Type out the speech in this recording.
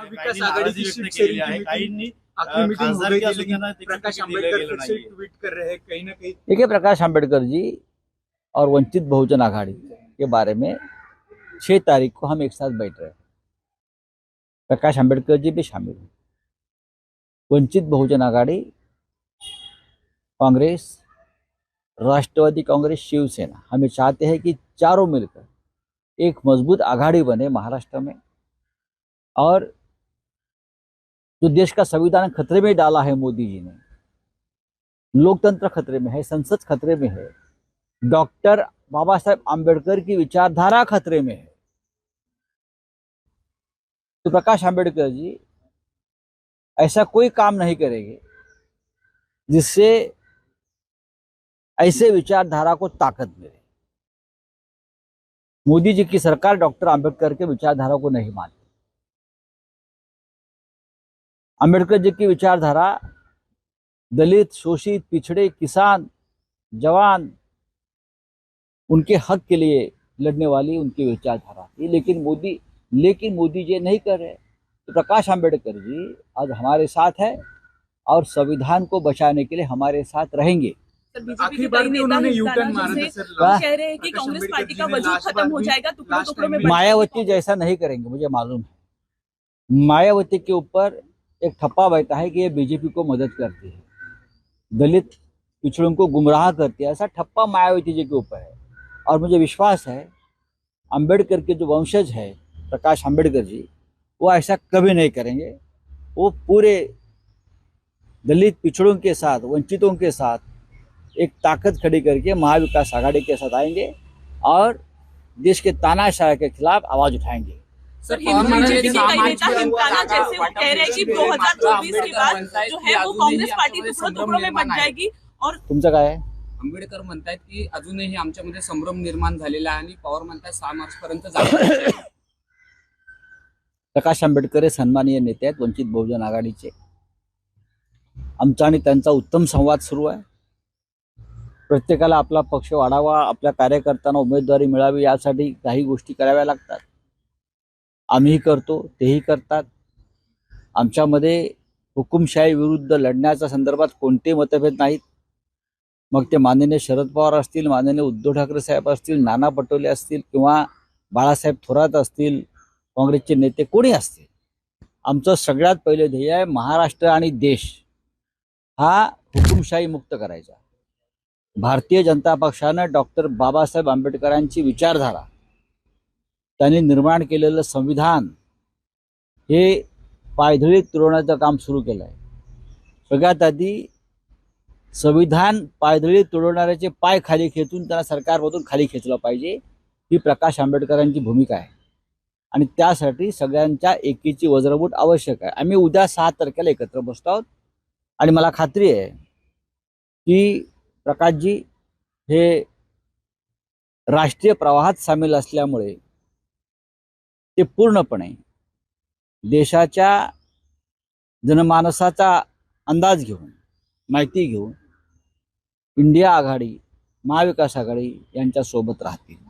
महाविकास आघाडी की seat sharing की काहींनी आखिरी मीटिंग हो गई थी, लेकिन प्रकाश आंबेडकर फिर से ट्वीट कर रहे हैं कहीं ना कहीं। देखिए, प्रकाश आंबेडकर जी और वंचित बहुजन आघाड़ी के बारे में 6 तारीख को हम एक साथ बैठ रहे हैं। प्रकाश आंबेडकर जी भी शामिल हैं। वंचित बहुजन आघाड़ी, कांग्रेस, राष्ट्रवादी कांग्रेस, शिवसेना, हमें चाहते हैं कि चारों मिलकर एक मजबूत आघाड़ी बने महाराष्ट्र में। और जो देश का संविधान खतरे में डाला है मोदी जी ने, लोकतंत्र खतरे में है, संसद खतरे में है, डॉक्टर बाबा साहेब आंबेडकर की विचारधारा खतरे में है, तो प्रकाश आंबेडकर जी ऐसा कोई काम नहीं करेंगे जिससे ऐसे विचारधारा को ताकत मिले। मोदी जी की सरकार डॉक्टर आंबेडकर के विचारधारा को नहीं मानती। आंबेडकर जी की विचारधारा दलित, शोषित, पिछड़े, किसान, जवान, उनके हक के लिए लड़ने वाली उनकी विचारधारा थी। लेकिन मोदी जी नहीं कर रहे। तो प्रकाश आंबेडकर जी आज हमारे साथ है और संविधान को बचाने के लिए हमारे साथ रहेंगे। आखिरी बार भी उन्होंने यू टर्न मारा था सर, कह रहे हैं कि कांग्रेस पार्टी का वजूद खत्म हो जाएगा, टुकड़ों में मायावती जैसा नहीं करेंगे, मुझे मालूम है। मायावती के ऊपर एक ठप्पा बैठा है कि ये बीजेपी को मदद करती है, दलित पिछड़ों को गुमराह करती है, ऐसा ठप्पा मायावती जी के ऊपर है। और मुझे विश्वास है अंबेडकर के जो वंशज है प्रकाश आंबेडकर जी, वो ऐसा कभी नहीं करेंगे। वो पूरे दलित पिछड़ों के साथ, वंचितों के साथ एक ताकत खड़ी करके महाविकास आघाड़ी के साथ आएंगे और देश के तानाशाह के खिलाफ आवाज उठाएंगे। सर, हिंदुत्व के कई नेता हिमताना जैसे वो कह रहे हैं कि 2024 के बाद जो है वो काँग्रेस पार्टी टुकड़ों में बन जाएगी। और तुमचं काय आहे? आंबेडकर म्हणतात की अजूनही आमच्यामध्ये संभ्रम निर्माण झालेला आहे आणि पवार म्हणतात 6 मार्च पर्यंत जाईल। प्रकाश आंबेडकर हे सन्माननीय नेते आहेत वंचित बहुजन आघाडीचे। आमचा आणि त्यांचा उत्तम संवाद सुरू आहे। प्रत्येकाला आपला पक्ष वाढावा, आपल्या कार्यकर्त्यांना उमेदवारी मिळावी यासाठी काही गोष्टी कराव्या लागतात। आम्हीही करतो, तेही करतात। आमच्यामध्ये हुकुमशाही विरुद्ध लढण्याच्या संदर्भात कोणतेही मतभेद नाहीत। मग ते माननीय शरद पवार असतील, माननीय उद्धव ठाकरे साहेब असतील, नाना पटोले असतील किंवा बाळासाहेब थोरात असतील, काँग्रेसचे नेते कोणी असतील, आमचं सगळ्यात पहिले ध्येय आहे महाराष्ट्र आणि देश हा हुकुमशाही मुक्त करायचा। भारतीय जनता पक्षानं डॉक्टर बाबासाहेब आंबेडकरांची विचारधारा, त्यांनी निर्माण केलेलं संविधान हे पायधळीत तुडवण्याचं काम सुरू केलं आहे। सगळ्यात आधी संविधान पायधळीत तुडवणाऱ्याचे पाय खाली खेचून त्यांना सरकारमधून खाली खेचलं पाहिजे, ही प्रकाश आंबेडकरांची भूमिका आहे। आणि त्यासाठी सगळ्यांच्या एकीची वज्रमूठ आवश्यक आहे। आम्ही उद्या 6 तारखेला एकत्र बसतो आहोत आणि मला खात्री आहे की प्रकाशजी हे राष्ट्रीय प्रवाहात सामील असल्यामुळे ते पूर्णपणे देशाच्या जनमानसाचा अंदाज घेऊन, माहिती घेऊन इंडिया आघाडी, महाविकास आघाडी यांच्या सोबत राहतील।